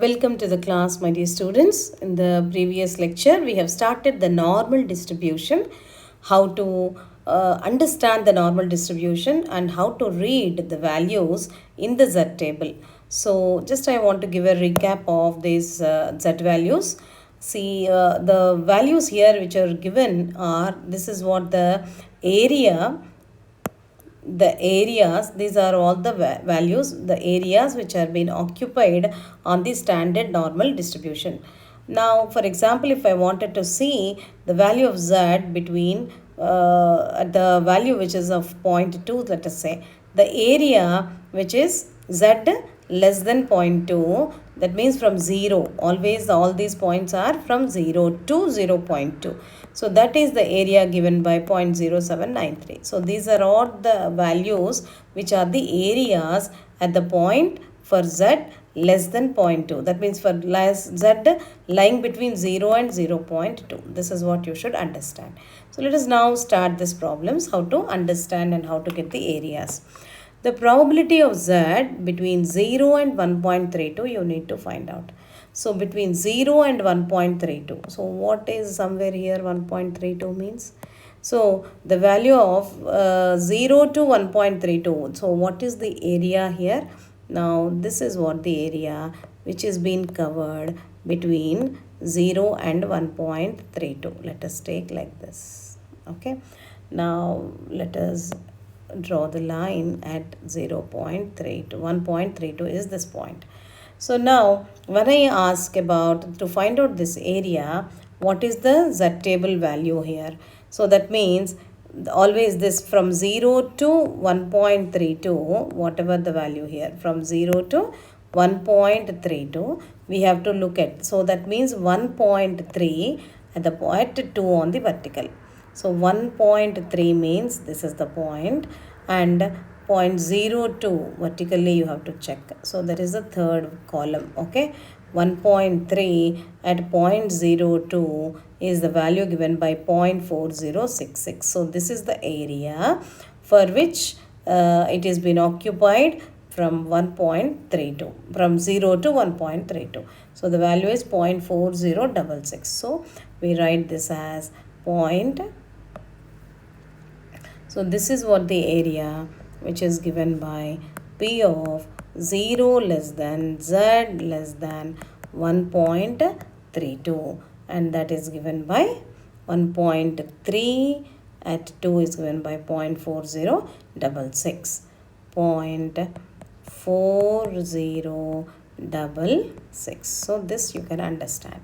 Welcome to the class, my dear students. In the previous lecture, we have started the normal distribution, how to understand the normal distribution and how to read the values in the Z table. So, just I want to give a recap of these Z values. See, the values here which are given are, this is what the area, these are all the values, the areas which are being occupied on the standard normal distribution. Now, for example, if I wanted to see the value of z between the value which is of 0.2, let us say, the area which is z less than 0.2, that means from 0, always all these points are from 0 to 0.2. So that is the area given by 0.0793. So these are all the values which are the areas at the point for z less than 0.2. That means for z lying between 0 and 0.2. This is what you should understand. So let us now start this problems, how to understand and how to get the areas. The probability of z between 0 and 1.32 you need to find out. So between 0 and 1.32. So what is somewhere here 1.32 means? So the value of 0 to 1.32. So what is the area here? Now this is what the area which is being covered between 0 and 1.32. Let us take like this. Okay. Now let us draw the line at 0.32. 1.32 is this point. So now when I ask about to find out this area, what is the Z table value here? So that means always this from 0 to 1.32, whatever the value here, from 0 to 1.32 we have to look at. So that means 1.3 at the point 2 on the vertical. So 1.3 means this is the point, and 0.02 vertically you have to check. So that is the third column. Okay, 1.3 at 0.02 is the value given by 0.4066. So this is the area for which it has been occupied from 1.32, from 0 to 1.32. So the value is 0.4066. So we write this as point. So this is what the area which is given by P of 0 less than Z less than 1.32, and that is given by 1.3 at 2 is given by 0.4066. 0.4066. So this you can understand.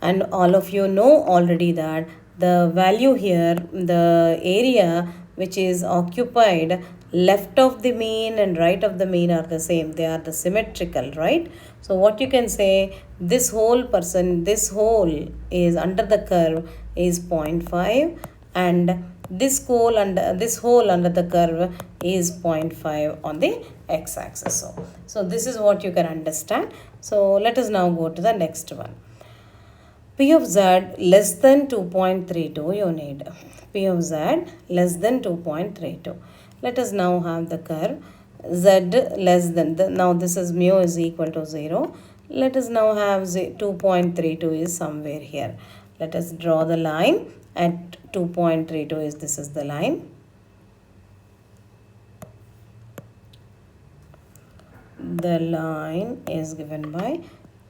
And all of you know already that the value here, the area which is occupied left of the mean and right of the mean are the same. They are the symmetrical, right? So what you can say, this whole this whole is under the curve is 0.5, and this hole under the curve is 0.5 on the x-axis. So this is what you can understand. So let us now go to the next one. P of z less than 2.32 you need. P of z less than 2.32. Let us now have the curve z less than, now this is mu is equal to 0. Let us now have 2.32 is somewhere here. Let us draw the line at 2.32 is, this is the line. The line is given by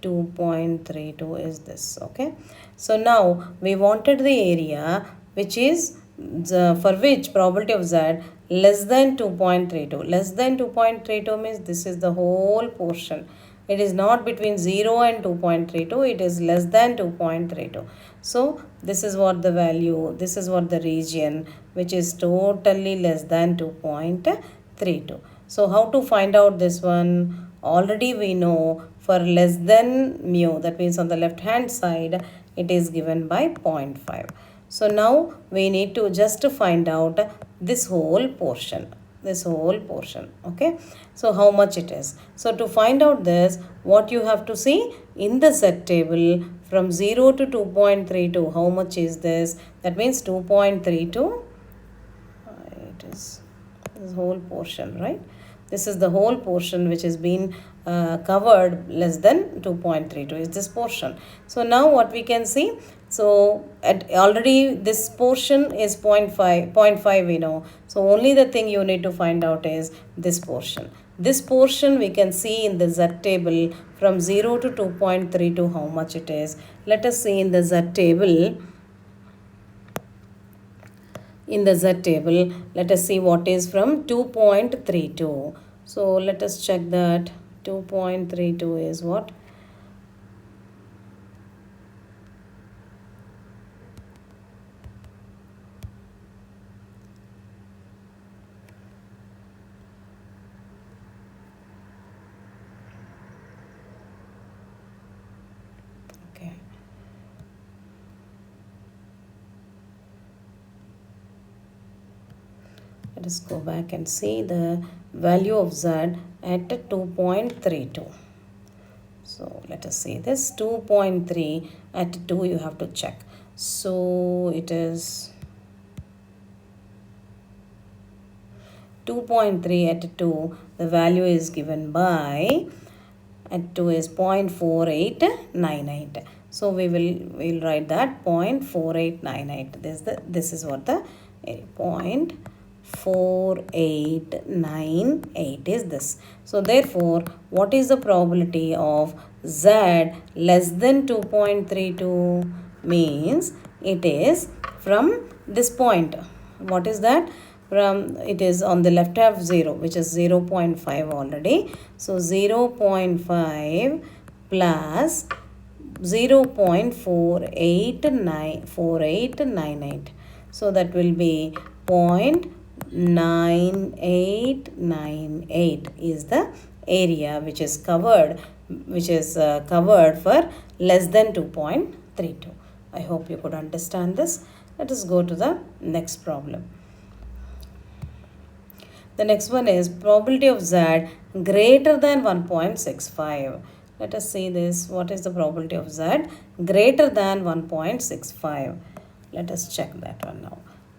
2.32 is this. Okay, so now we wanted the area which is for which probability of z less than 2.32. Less than 2.32 means this is the whole portion. It is not between 0 and 2.32, it is less than 2.32. So this is what the value, this is what the region which is totally less than 2.32. So how to find out this one? Already we know for less than mu, that means on the left hand side it is given by 0.5. So now we need to just find out this whole portion. Okay, so how much it is? So to find out this, what you have to see in the Z table, from 0 to 2.32, how much is this? That means 2.32, it is this whole portion, right? This is the whole portion which has been covered less than 2.32 is this portion. So now what we can see, so already this portion is 0.5 we know, so only the thing you need to find out is this portion. This portion we can see in the Z table from 0 to 2.32 how much it is. Let us see in the Z table. In the Z table, let us see what is from 2.32. So let us check that 2.32 is what? Okay. Let us go back and see the value of Z at 2.32. So let us see this 2.3 at 2 you have to check. So it is 2.3 at 2, the value is given by at 2 is 0.4898. So we'll write that 0.4898. This is what the 0.4898 is this. So therefore, what is the probability of Z less than 2.32? Means it is from this point. What is that? From it is on the left half 0, which is 0.5 already. So 0.5 plus 0.4898. So that will be 0.9898 is the area which is covered, for less than 2.32. I hope you could understand this. Let us go to the next problem. The next one is probability of Z greater than 1.65. Let us see this. What is the probability of Z greater than 1.65? Let us check that one now.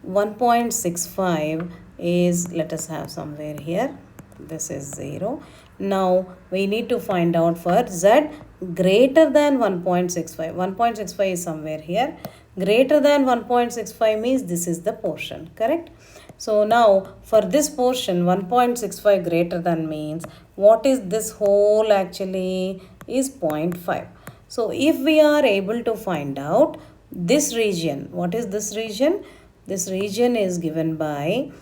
1.65 is, let us have somewhere here. This is 0. Now we need to find out for Z greater than 1.65. 1.65 is somewhere here. Greater than 1.65 means this is the portion, correct? So now for this portion 1.65 greater than means what is this whole actually is 0.5. So if we are able to find out this region, what is this region? This region is given by,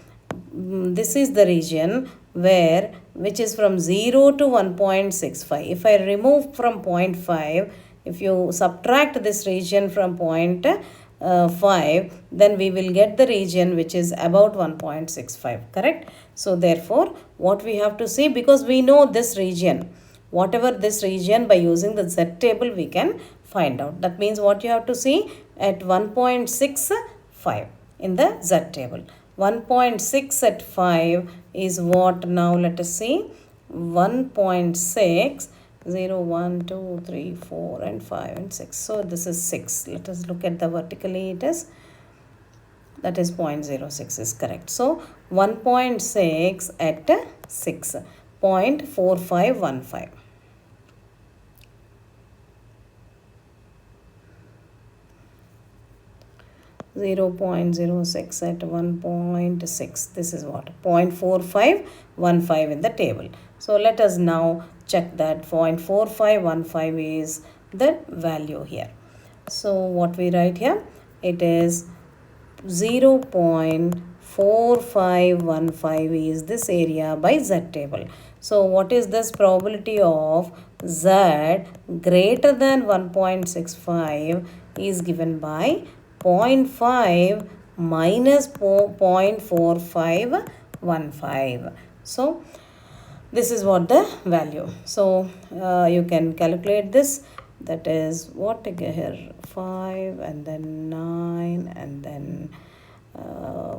this is the region which is from 0 to 1.65. If I remove from 0.5, if you subtract this region from 0.5, then we will get the region which is about 1.65, correct? So therefore what we have to see, because we know this region, whatever this region, by using the Z table we can find out. That means what you have to see at 1.65 in the Z table. 1.6 at 5 is what? Now let us see. 1.6, 0, 1, 2, 3, 4 and 5 and 6. So this is 6. Let us look at the vertically it is. That is 0.06 is correct. So 1.6 at 6. 0.4515. 0.06 at 1.6. This is what? 0.4515 in the table. So let us now check that 0.4515 is the value here. So what we write here? It is 0.4515 is this area by Z table. So what is this probability of Z greater than 1.65 is given by 0.5 minus 0.4515. So this is what the value. So you can calculate this. That is what here, 5 and then 9 and then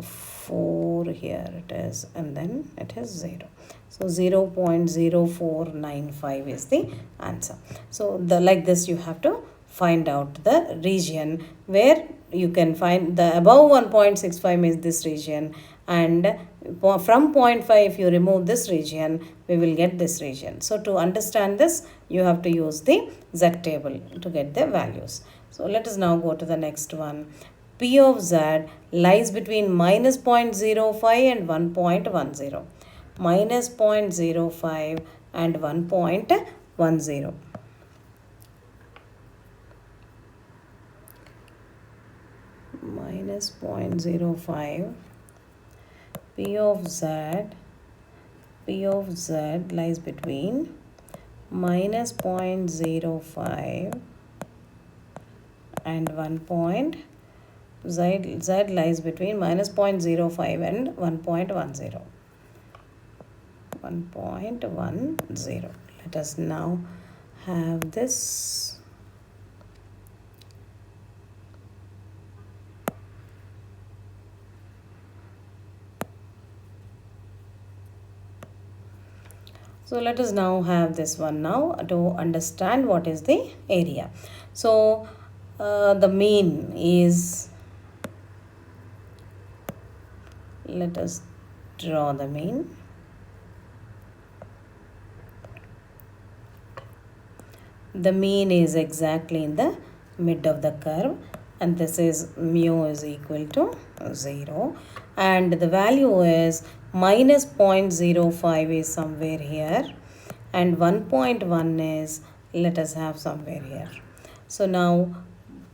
4 here it is, and then it is 0. So 0.0495 is the answer. So like this you have to find out the region where you can find the above 1.65 is this region and from point 5 if you remove this region, we will get this region. So to understand this, you have to use the Z table to get the values. So let us now go to the next one. P of Z lies between minus 0.05 and 1.10. Minus 0.05 and 1.10. Minus 0.05. P of Z lies between minus 0.05 and 1. Z lies between minus 0.05 and 1.10. 1.10. Let us now have this. So let us now have this one now to understand what is the area. So the mean is, let us draw the mean. The mean is exactly in the mid of the curve, and this is mu is equal to 0, and the value is minus 0.05 is somewhere here, and 1.1 is, let us have somewhere here. So now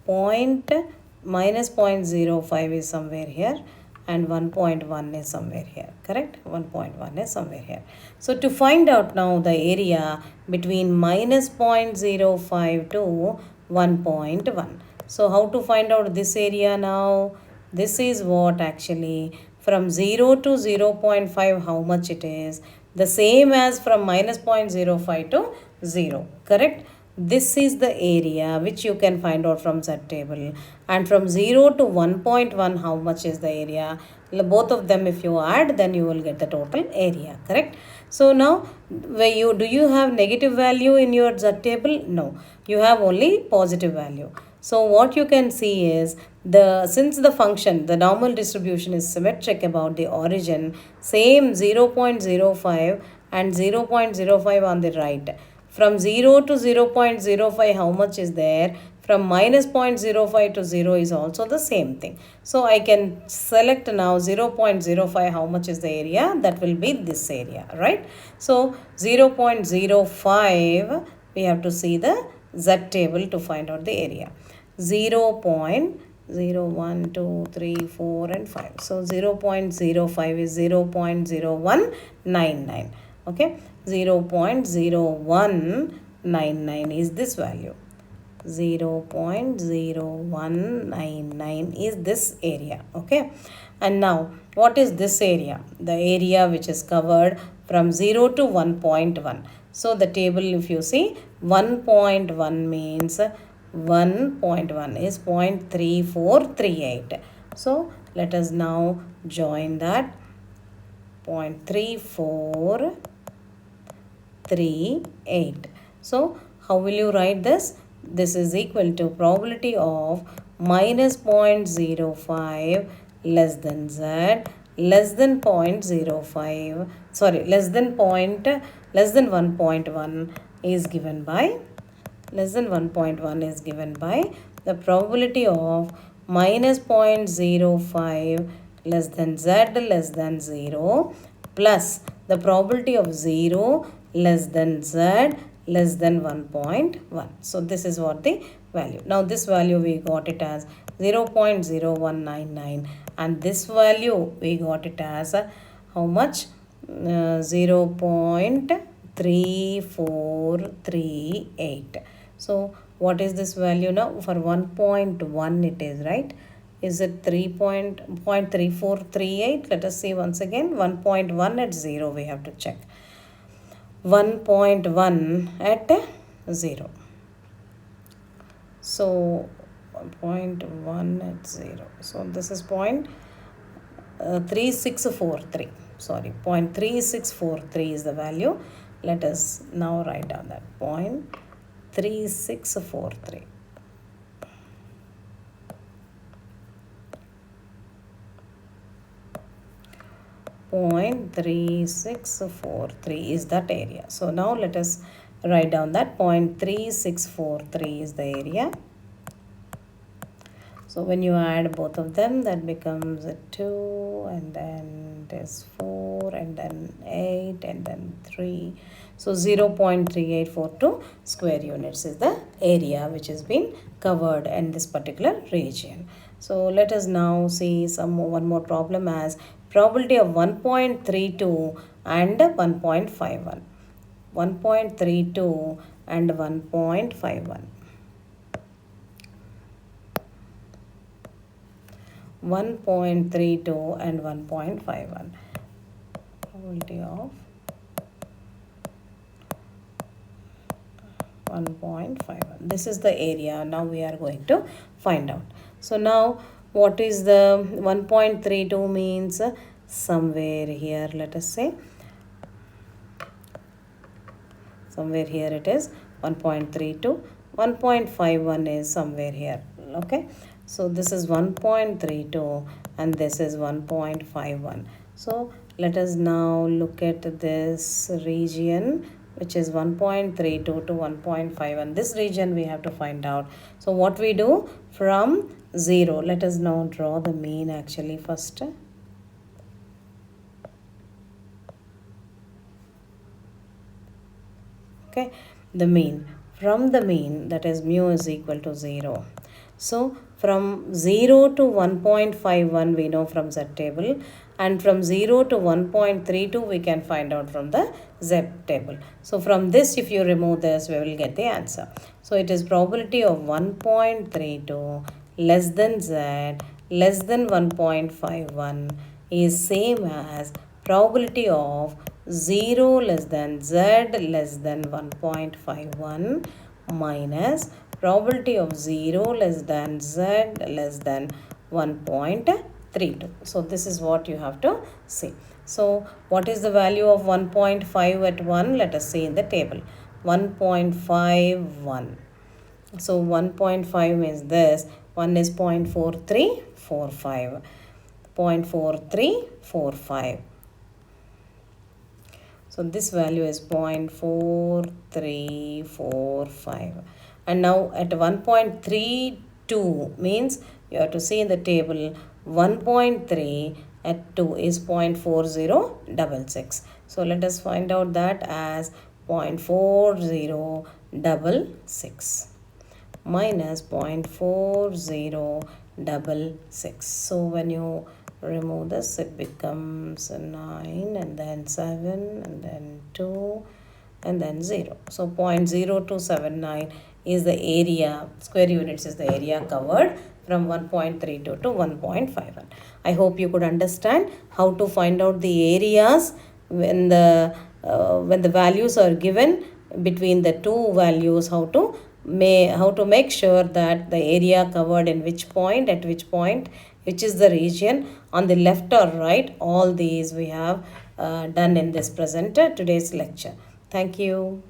minus 0.05 is somewhere here, and 1.1 is somewhere here, correct? 1.1 is somewhere here. So to find out now the area between minus 0.05 to 1.1. So how to find out this area now? This is what actually from 0 to 0.5 how much it is. The same as from minus 0.05 to 0, correct? This is the area which you can find out from Z table. And from 0 to 1.1 how much is the area? Both of them if you add, then you will get the total area, correct? So now do you have negative value in your Z table? No, you have only positive value. So what you can see is, since the function, the normal distribution is symmetric about the origin, same 0.05 and 0.05 on the right. From 0 to 0.05 how much is there? From minus 0.05 to 0 is also the same thing. So I can select now 0.05 how much is the area? That will be this area, right? So 0.05 we have to see the Z table to find out the area. 0.01, 2, 3, 4 and 5. So 0.05 is 0.0199. Okay, 0.0199 is this value. 0.0199 is this area. Okay, and now what is this area? The area which is covered from 0 to 1.1. So the table, if you see, 1.1 means 1.1 is 0.3438. So let us now join that. 0.3438. So how will you write this? This is equal to probability of minus 0.05 less than Z less than 0.05, sorry, less than 1.1 is given by, less than 1.1 is given by the probability of minus 0.05 less than Z less than 0 plus the probability of 0 less than Z less than 1.1. So this is what the value. Now this value we got it as 0.0199, and this value we got it as how much? 0.3438. So what is this value now? For 1.1 it is, right? Is it 0.3438? Let us see once again. 1.1 at 0 we have to check. 1.1 at 0. So 0.1 at 0. So this is 0.3643. Sorry, 0.3643 is the value. Let us now write down that 0.3643. 0.3643 is that area. So now let us write down that 0.3643 is the area. So when you add both of them, that becomes a 2, and then it is 4, and then 8, and then 3. So 0.3842 square units is the area which has been covered in this particular region. So let us now see one more problem as probability of 1.32 and 1.51. 1.32 and 1.51. 1.32 and 1.51. Probability of 1.51. This is the area now we are going to find out. So now what is the 1.32 means? Somewhere here, let us say. Somewhere here it is 1.32. 1.51 is somewhere here. Okay. So this is 1.32 and this is 1.51. So let us now look at this region which is 1.32 to 1.51. This region we have to find out. So what we do from 0. Let us now draw the mean actually first. Okay, the mean. From the mean, that is mu is equal to 0. So from 0 to 1.51 we know from Z table, and from 0 to 1.32 we can find out from the Z table. So from this, if you remove this, we will get the answer. So it is probability of 1.32 less than Z less than 1.51 is same as probability of 0 less than Z less than 1.51 minus probability of 0 less than Z less than 1.32. So this is what you have to see. So what is the value of 1.5 at 1? Let us see in the table. 1.51. So 1.5 is this. 1 is 0.4345. 0.4345. So this value is 0.4345. And now at 1.32 means you have to see in the table 1.3 at 2 is 0.4066. So let us find out that as 0.4066 minus 0.4066. So when you remove this, it becomes 9 and then 7 and then 2 and then 0. So 0.0279 is the area, square units is the area covered from 1.32 to 1.51. I hope you could understand how to find out the areas when the values are given between the two values, how to make sure that the area covered in which point, at which point, which is the region on the left or right. All these we have done in this today's lecture. Thank you.